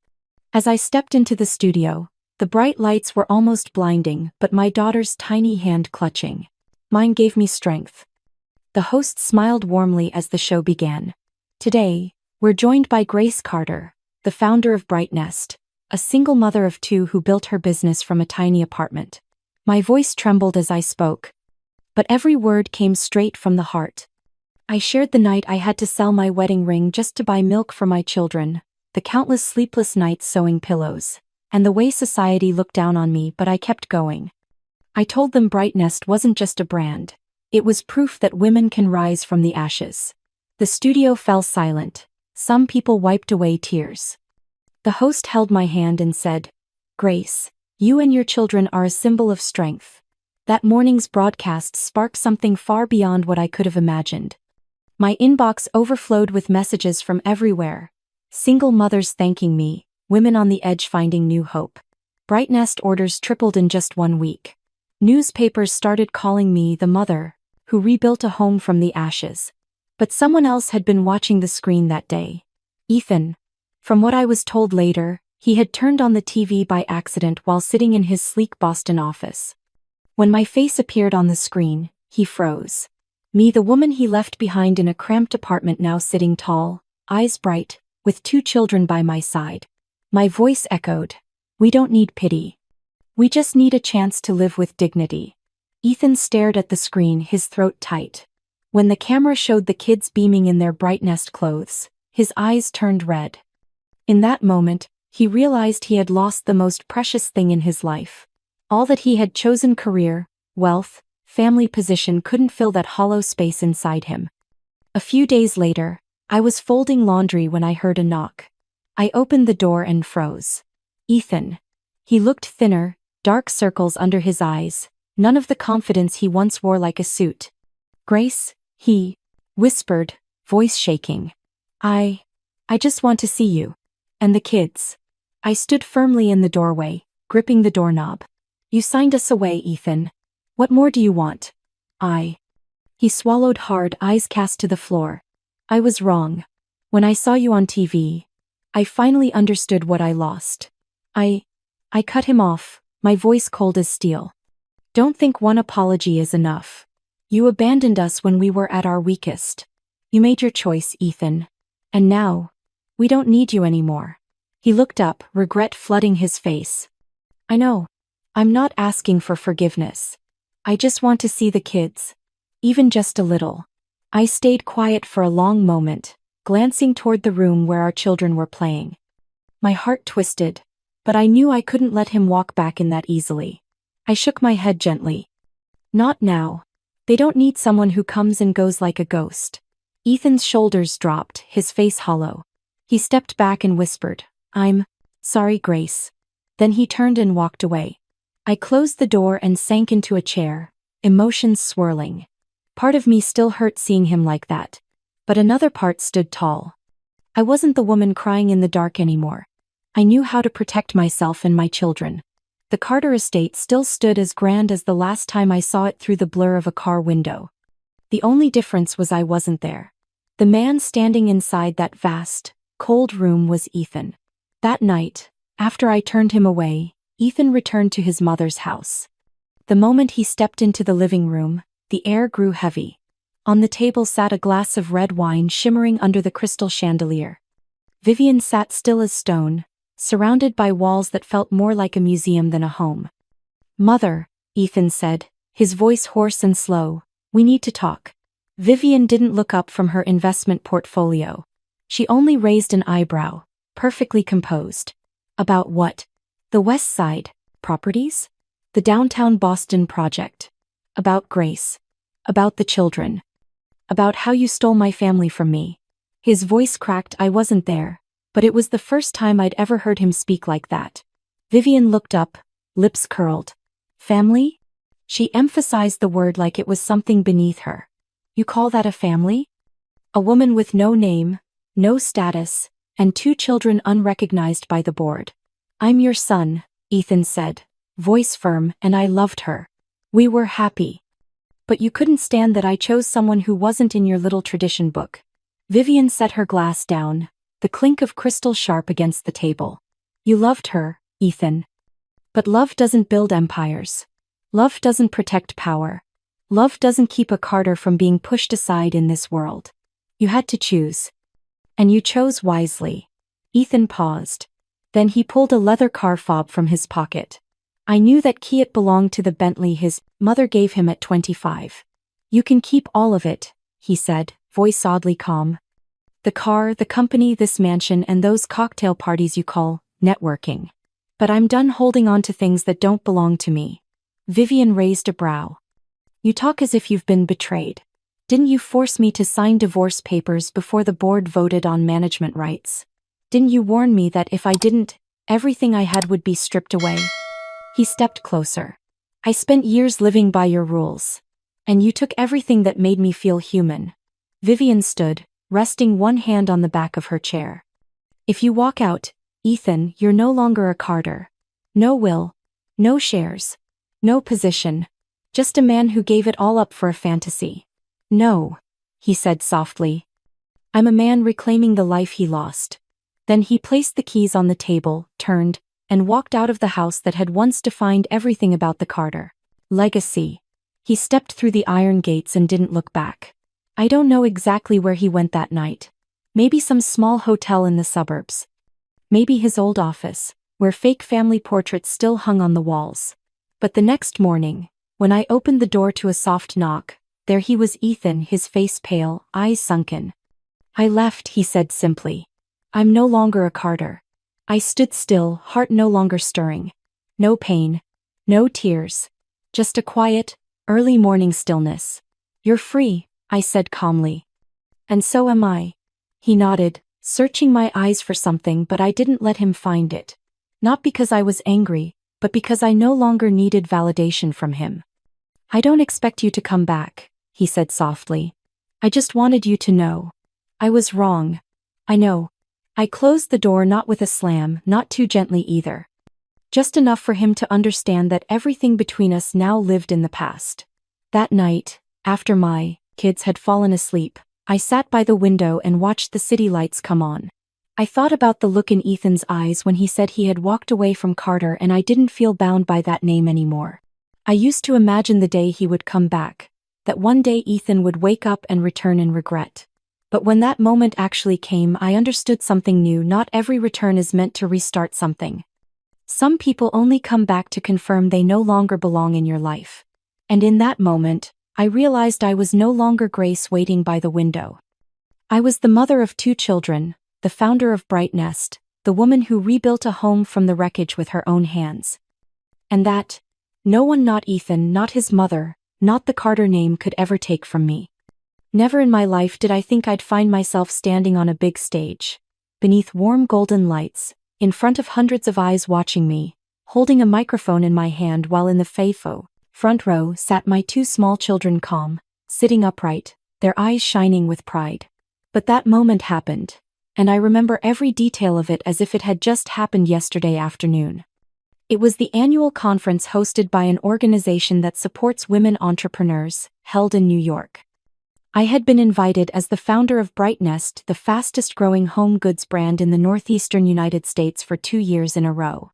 As I stepped into the studio, The bright lights were almost blinding, but my daughter's tiny hand clutching mine gave me strength. The host smiled warmly as the show began. Today, we're joined by Grace Carter, the founder of Bright Nest, a single mother of two who built her business from a tiny apartment. My voice trembled as I spoke, but every word came straight from the heart. I shared the night I had to sell my wedding ring just to buy milk for my children, the countless sleepless nights sewing pillows, and the way society looked down on me, but I kept going. I told them Bright Nest wasn't just a brand. It was proof that women can rise from the ashes. The studio fell silent. Some people wiped away tears. The host held my hand and said, "Grace, you and your children are a symbol of strength." That morning's broadcast sparked something far beyond what I could have imagined. My inbox overflowed with messages from everywhere. Single mothers thanking me, women on the edge finding new hope. Bright Nest orders tripled in just 1 week. Newspapers started calling me the mother who rebuilt a home from the ashes. But someone else had been watching the screen that day. Ethan. From what I was told later, he had turned on the TV by accident while sitting in his sleek Boston office. When my face appeared on the screen, he froze. Me, the woman he left behind in a cramped apartment, now sitting tall, eyes bright, with 2 children by my side. My voice echoed, "We don't need pity. We just need a chance to live with dignity." Ethan stared at the screen, his throat tight. When the camera showed the kids beaming in their Bright Nest clothes, his eyes turned red. In that moment, he realized he had lost the most precious thing in his life. All that he had chosen, career, wealth, family position, couldn't fill that hollow space inside him. A few days later, I was folding laundry when I heard a knock. I opened the door and froze. Ethan. He looked thinner, dark circles under his eyes, none of the confidence he once wore like a suit. "Grace," he whispered, voice shaking. I just want to see you. And the kids." I stood firmly in the doorway, gripping the doorknob. "You signed us away, Ethan. What more do you want?" He swallowed hard, eyes cast to the floor. "I was wrong. When I saw you on TV, I finally understood what I lost." I cut him off, my voice cold as steel. "Don't think one apology is enough. You abandoned us when we were at our weakest. You made your choice, Ethan. And now, we don't need you anymore." He looked up, regret flooding his face. "I know. I'm not asking for forgiveness. I just want to see the kids. Even just a little." I stayed quiet for a long moment, glancing toward the room where our children were playing. My heart twisted, but I knew I couldn't let him walk back in that easily. I shook my head gently. "Not now. They don't need someone who comes and goes like a ghost." Ethan's shoulders dropped, his face hollow. He stepped back and whispered, "I'm sorry, Grace." Then he turned and walked away. I closed the door and sank into a chair, emotions swirling. Part of me still hurt seeing him like that, but another part stood tall. I wasn't the woman crying in the dark anymore. I knew how to protect myself and my children. The Carter estate still stood as grand as the last time I saw it through the blur of a car window. The only difference was I wasn't there. The man standing inside that vast, cold room was Ethan. That night, after I turned him away, Ethan returned to his mother's house. The moment he stepped into the living room, the air grew heavy. On the table sat a glass of red wine shimmering under the crystal chandelier. Vivian sat still as stone, surrounded by walls that felt more like a museum than a home. "Mother," Ethan said, his voice hoarse and slow, "we need to talk." Vivian didn't look up from her investment portfolio. She only raised an eyebrow, perfectly composed. "About what?" "The West Side properties? The downtown Boston project. About Grace. About the children. About how you stole my family from me." His voice cracked. I wasn't there, but it was the first time I'd ever heard him speak like that. Vivian looked up, lips curled. "Family?" She emphasized the word like it was something beneath her. "You call that a family?" "A woman with no name, no status, and 2 children unrecognized by the board." "I'm your son," Ethan said, voice firm, "and I loved her. We were happy. But you couldn't stand that I chose someone who wasn't in your little tradition book." Vivian set her glass down, the clink of crystal sharp against the table. "You loved her, Ethan. But love doesn't build empires. Love doesn't protect power. Love doesn't keep a Carter from being pushed aside in this world. You had to choose. And you chose wisely. Ethan paused. Then he pulled a leather car fob from his pocket. I knew that key. It belonged to the Bentley his mother gave him at 25. You can keep all of it, he said, voice oddly calm. The car, the company, this mansion, and those cocktail parties you call networking. But I'm done holding on to things that don't belong to me. Vivian raised a brow. You talk as if you've been betrayed. Didn't you force me to sign divorce papers before the board voted on management rights? Didn't you warn me that if I didn't, everything I had would be stripped away? He stepped closer. I spent years living by your rules. And you took everything that made me feel human. Vivian stood, resting one hand on the back of her chair. If you walk out, Ethan, you're no longer a Carter. No will. No shares. No position. Just a man who gave it all up for a fantasy. No, he said softly. I'm a man reclaiming the life he lost. Then he placed the keys on the table, turned, and walked out of the house that had once defined everything about the Carter legacy. He stepped through the iron gates and didn't look back. I don't know exactly where he went that night. Maybe some small hotel in the suburbs. Maybe his old office, where fake family portraits still hung on the walls. But the next morning, when I opened the door to a soft knock, there he was, Ethan, his face pale, eyes sunken. I left, he said simply. I'm no longer a Carter. I stood still, heart no longer stirring. No pain. No tears. Just a quiet, early morning stillness. You're free, I said calmly. And so am I. He nodded, searching my eyes for something, but I didn't let him find it. Not because I was angry, but because I no longer needed validation from him. I don't expect you to come back, he said softly. I just wanted you to know. I was wrong. I know. I closed the door, not with a slam, not too gently either. Just enough for him to understand that everything between us now lived in the past. That night, after my kids had fallen asleep, I sat by the window and watched the city lights come on. I thought about the look in Ethan's eyes when he said he had walked away from Carter, and I didn't feel bound by that name anymore. I used to imagine the day he would come back, that one day Ethan would wake up and return in regret. But when that moment actually came, I understood something new. Not every return is meant to restart something. Some people only come back to confirm they no longer belong in your life. And in that moment, I realized I was no longer Grace waiting by the window. I was the mother of 2 children, the founder of Bright Nest, the woman who rebuilt a home from the wreckage with her own hands. And that, no one, not Ethan, not his mother, not the Carter name, could ever take from me. Never in my life did I think I'd find myself standing on a big stage, beneath warm golden lights, in front of hundreds of eyes watching me, holding a microphone in my hand while in the front row sat my 2 small children, calm, sitting upright, their eyes shining with pride. But that moment happened, and I remember every detail of it as if it had just happened yesterday afternoon. It was the annual conference hosted by an organization that supports women entrepreneurs, held in New York. I had been invited as the founder of Bright Nest, the fastest-growing home goods brand in the northeastern United States, for 2 years in a row.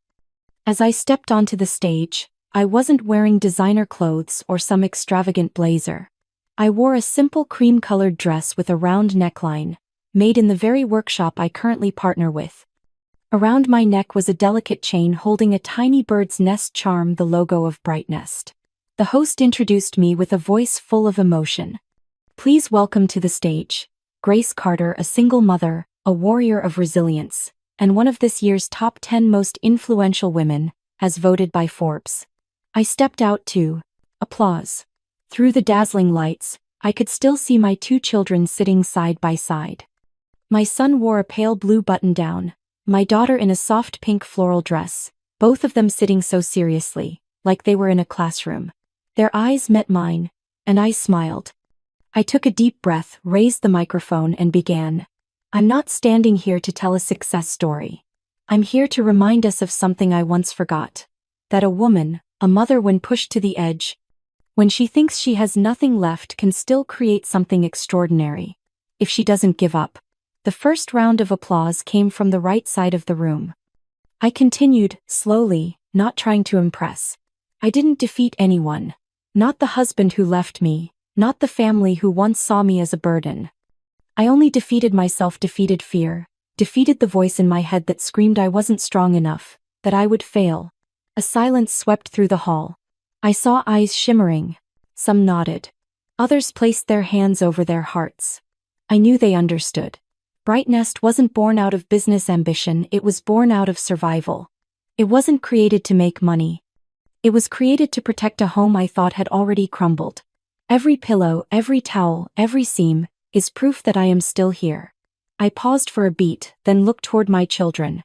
As I stepped onto the stage, I wasn't wearing designer clothes or some extravagant blazer. I wore a simple cream-colored dress with a round neckline, made in the very workshop I currently partner with. Around my neck was a delicate chain holding a tiny bird's nest charm, the logo of Bright Nest. The host introduced me with a voice full of emotion. Please welcome to the stage, Grace Carter, a single mother, a warrior of resilience, and one of this year's top 10 most influential women, as voted by Forbes. I stepped out to applause. Through the dazzling lights, I could still see my 2 children sitting side by side. My son wore a pale blue button-down, my daughter in a soft pink floral dress, both of them sitting so seriously, like they were in a classroom. Their eyes met mine, and I smiled. I took a deep breath, raised the microphone, and began. I'm not standing here to tell a success story. I'm here to remind us of something I once forgot. That a woman, a mother, when pushed to the edge, when she thinks she has nothing left, can still create something extraordinary. If she doesn't give up. The first round of applause came from the right side of the room. I continued, slowly, not trying to impress. I didn't defeat anyone. Not the husband who left me, not the family who once saw me as a burden. I only defeated myself, defeated fear, defeated the voice in my head that screamed I wasn't strong enough, that I would fail. A silence swept through the hall. I saw eyes shimmering. Some nodded. Others placed their hands over their hearts. I knew they understood. Brightnest wasn't born out of business ambition, it was born out of survival. It wasn't created to make money. It was created to protect a home I thought had already crumbled. Every pillow, every towel, every seam, is proof that I am still here. I paused for a beat, then looked toward my children.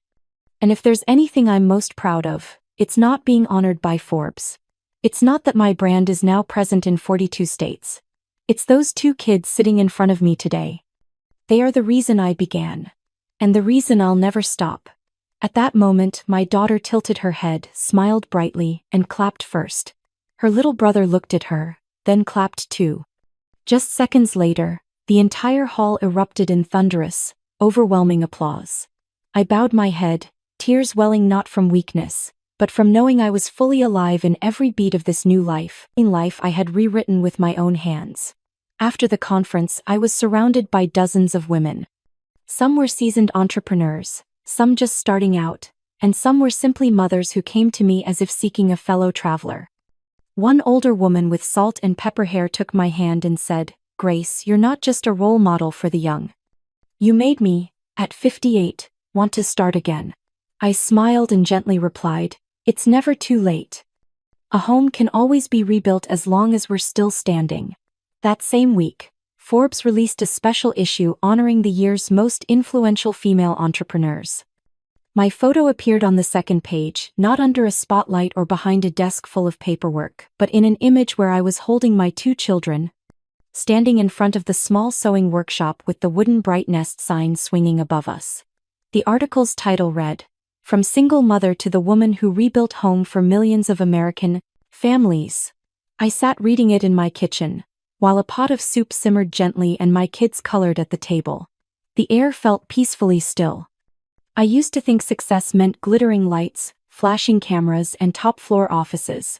And if there's anything I'm most proud of, it's not being honored by Forbes. It's not that my brand is now present in 42 states. It's those 2 kids sitting in front of me today. They are the reason I began. And the reason I'll never stop. At that moment, my daughter tilted her head, smiled brightly, and clapped first. Her little brother looked at her, then clapped too. Just seconds later, the entire hall erupted in thunderous, overwhelming applause. I bowed my head, tears welling not from weakness, but from knowing I was fully alive in every beat of this new life, in life I had rewritten with my own hands. After the conference, I was surrounded by dozens of women. Some were seasoned entrepreneurs, some just starting out, and some were simply mothers who came to me as if seeking a fellow traveler. One older woman with salt and pepper hair took my hand and said, "Grace, you're not just a role model for the young. You made me, at 58, want to start again." I smiled and gently replied, "It's never too late. A home can always be rebuilt as long as we're still standing." That same week, Forbes released a special issue honoring the year's most influential female entrepreneurs. My photo appeared on the second page, not under a spotlight or behind a desk full of paperwork, but in an image where I was holding my 2 children, standing in front of the small sewing workshop with the wooden Brightnest sign swinging above us. The article's title read, "From Single Mother to the Woman Who Rebuilt Home for Millions of American Families." I sat reading it in my kitchen, while a pot of soup simmered gently and my kids colored at the table. The air felt peacefully still. I used to think success meant glittering lights, flashing cameras, and top-floor offices.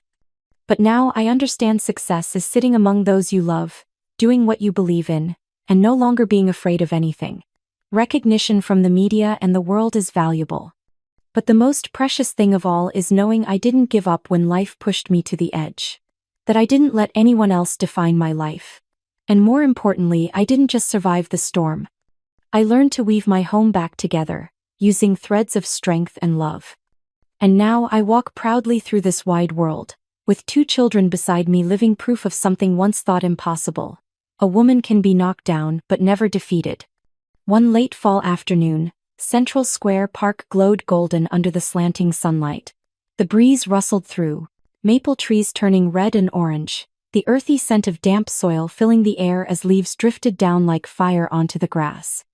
But now I understand success is sitting among those you love, doing what you believe in, and no longer being afraid of anything. Recognition from the media and the world is valuable. But the most precious thing of all is knowing I didn't give up when life pushed me to the edge. That I didn't let anyone else define my life. And more importantly, I didn't just survive the storm. I learned to weave my home back together, using threads of strength and love. And now I walk proudly through this wide world, with 2 children beside me living proof of something once thought impossible. A woman can be knocked down but never defeated. One late fall afternoon, Central Square Park glowed golden under the slanting sunlight. The breeze rustled through, maple trees turning red and orange, the earthy scent of damp soil filling the air as leaves drifted down like fire onto the grass.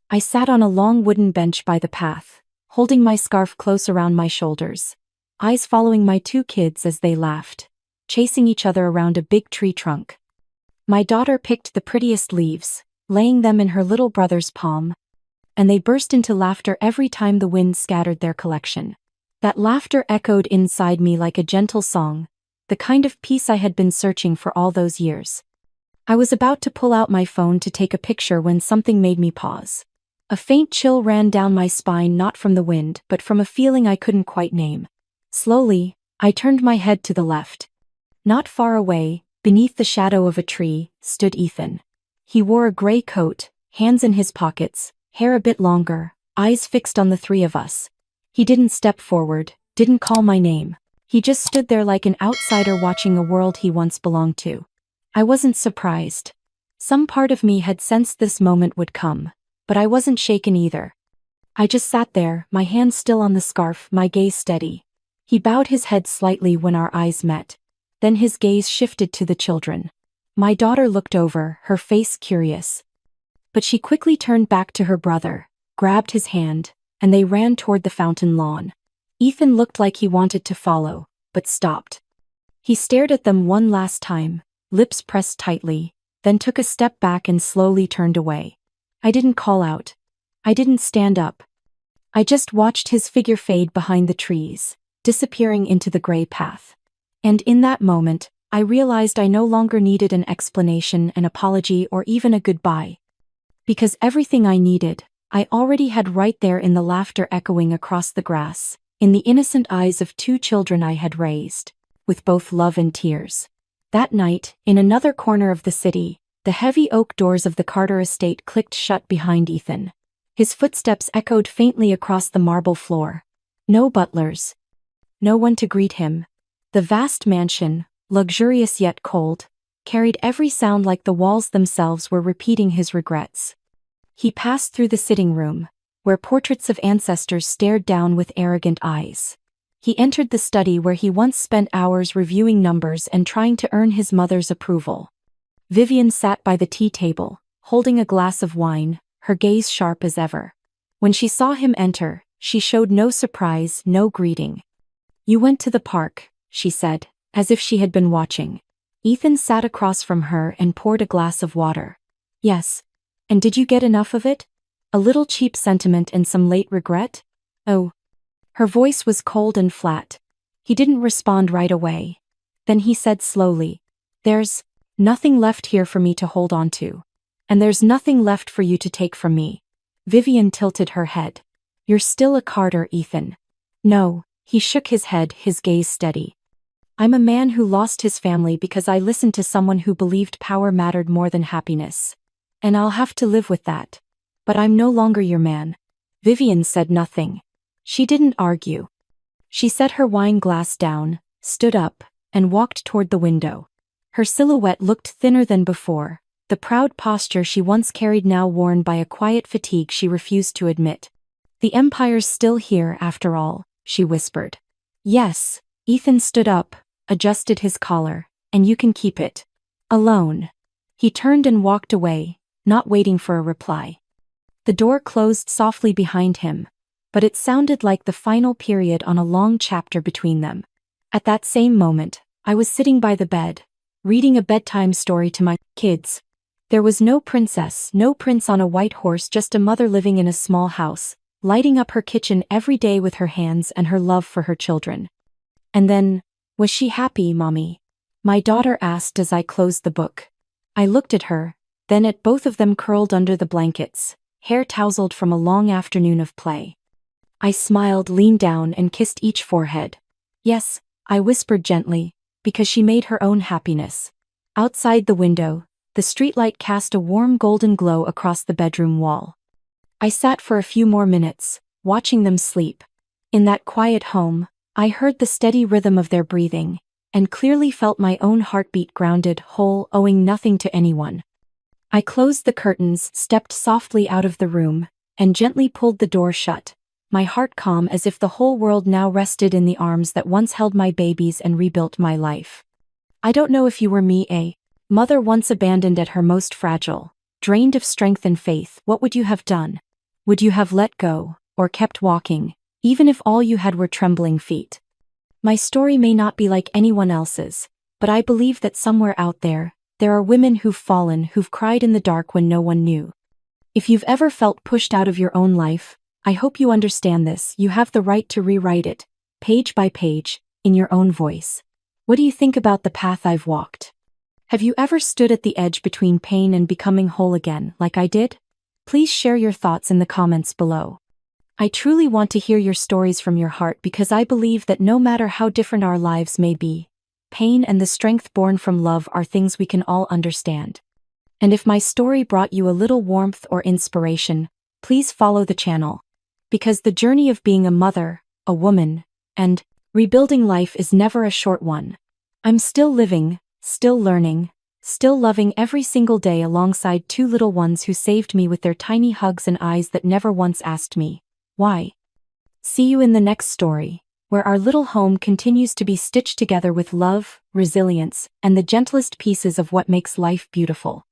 I sat on a long wooden bench by the path, holding my scarf close around my shoulders, eyes following my 2 kids as they laughed, chasing each other around a big tree trunk. My daughter picked the prettiest leaves, laying them in her little brother's palm, and they burst into laughter every time the wind scattered their collection. That laughter echoed inside me like a gentle song, the kind of peace I had been searching for all those years. I was about to pull out my phone to take a picture when something made me pause. A faint chill ran down my spine, not from the wind, but from a feeling I couldn't quite name. Slowly, I turned my head to the left. Not far away, beneath the shadow of a tree, stood Ethan. He wore a gray coat, hands in his pockets, hair a bit longer, eyes fixed on the 3 of us. He didn't step forward, didn't call my name. He just stood there like an outsider watching a world he once belonged to. I wasn't surprised. Some part of me had sensed this moment would come, but I wasn't shaken either. I just sat there, my hand still on the scarf, my gaze steady. He bowed his head slightly when our eyes met. Then his gaze shifted to the children. My daughter looked over, her face curious. But she quickly turned back to her brother, grabbed his hand, and they ran toward the fountain lawn. Ethan looked like he wanted to follow, but stopped. He stared at them one last time, lips pressed tightly, then took a step back and slowly turned away. I didn't call out. I didn't stand up. I just watched his figure fade behind the trees. disappearing into the gray path. And in that moment, I realized I no longer needed an explanation, an apology, or even a goodbye. Because everything I needed, I already had right there in the laughter echoing across the grass, in the innocent eyes of two children I had raised, with both love and tears. That night, in another corner of the city, the heavy oak doors of the Carter estate clicked shut behind Ethan. His footsteps echoed faintly across the marble floor. No butlers. No one to greet him. The vast mansion, luxurious yet cold, carried every sound like the walls themselves were repeating his regrets. He passed through the sitting room, where portraits of ancestors stared down with arrogant eyes. He entered the study where he once spent hours reviewing numbers and trying to earn his mother's approval. Vivian sat by the tea table, holding a glass of wine, her gaze sharp as ever. When she saw him enter, she showed no surprise, no greeting. "You went to the park," she said, as if she had been watching. Ethan sat across from her and poured a glass of water. "Yes. And did you get enough of it? A little cheap sentiment and some late regret?" "Oh." Her voice was cold and flat. He didn't respond right away. Then he said slowly, "There's nothing left here for me to hold on to. And there's nothing left for you to take from me." Vivian tilted her head. "You're still a Carter, Ethan." "No." He shook his head, his gaze steady. "I'm a man who lost his family because I listened to someone who believed power mattered more than happiness. And I'll have to live with that. But I'm no longer your man." Vivian said nothing. She didn't argue. She set her wine glass down, stood up, and walked toward the window. Her silhouette looked thinner than before, the proud posture she once carried now worn by a quiet fatigue she refused to admit. "The Empire's still here, after all," she whispered. "Yes." Ethan stood up, adjusted his collar, "and you can keep it. Alone." He turned and walked away, not waiting for a reply. The door closed softly behind him, but it sounded like the final period on a long chapter between them. At that same moment, I was sitting by the bed, reading a bedtime story to my kids. There was no princess, no prince on a white horse, just a mother living in a small house, lighting up her kitchen every day with her hands and her love for her children. And then, "Was she happy, Mommy?" my daughter asked as I closed the book. I looked at her, then at both of them curled under the blankets, hair tousled from a long afternoon of play. I smiled, leaned down, and kissed each forehead. "Yes," I whispered gently, "because she made her own happiness." Outside the window, the streetlight cast a warm golden glow across the bedroom wall. I sat for a few more minutes, watching them sleep. In that quiet home, I heard the steady rhythm of their breathing, and clearly felt my own heartbeat grounded, whole, owing nothing to anyone. I closed the curtains, stepped softly out of the room, and gently pulled the door shut, my heart calm as if the whole world now rested in the arms that once held my babies and rebuilt my life. I don't know if you were me, a mother once abandoned at her most fragile, drained of strength and faith. What would you have done? Would you have let go, or kept walking, even if all you had were trembling feet? My story may not be like anyone else's, but I believe that somewhere out there are women who've fallen, who've cried in the dark when no one knew. If you've ever felt pushed out of your own life, I hope you understand this. You have the right to rewrite it, page by page, in your own voice. What do you think about the path I've walked? Have you ever stood at the edge between pain and becoming whole again, like I did? Please share your thoughts in the comments below. I truly want to hear your stories from your heart because I believe that no matter how different our lives may be, pain and the strength born from love are things we can all understand. And if my story brought you a little warmth or inspiration, please follow the channel. Because the journey of being a mother, a woman, and rebuilding life is never a short one. I'm still living, still learning, still loving every single day alongside two little ones who saved me with their tiny hugs and eyes that never once asked me, why? See you in the next story, where our little home continues to be stitched together with love, resilience, and the gentlest pieces of what makes life beautiful.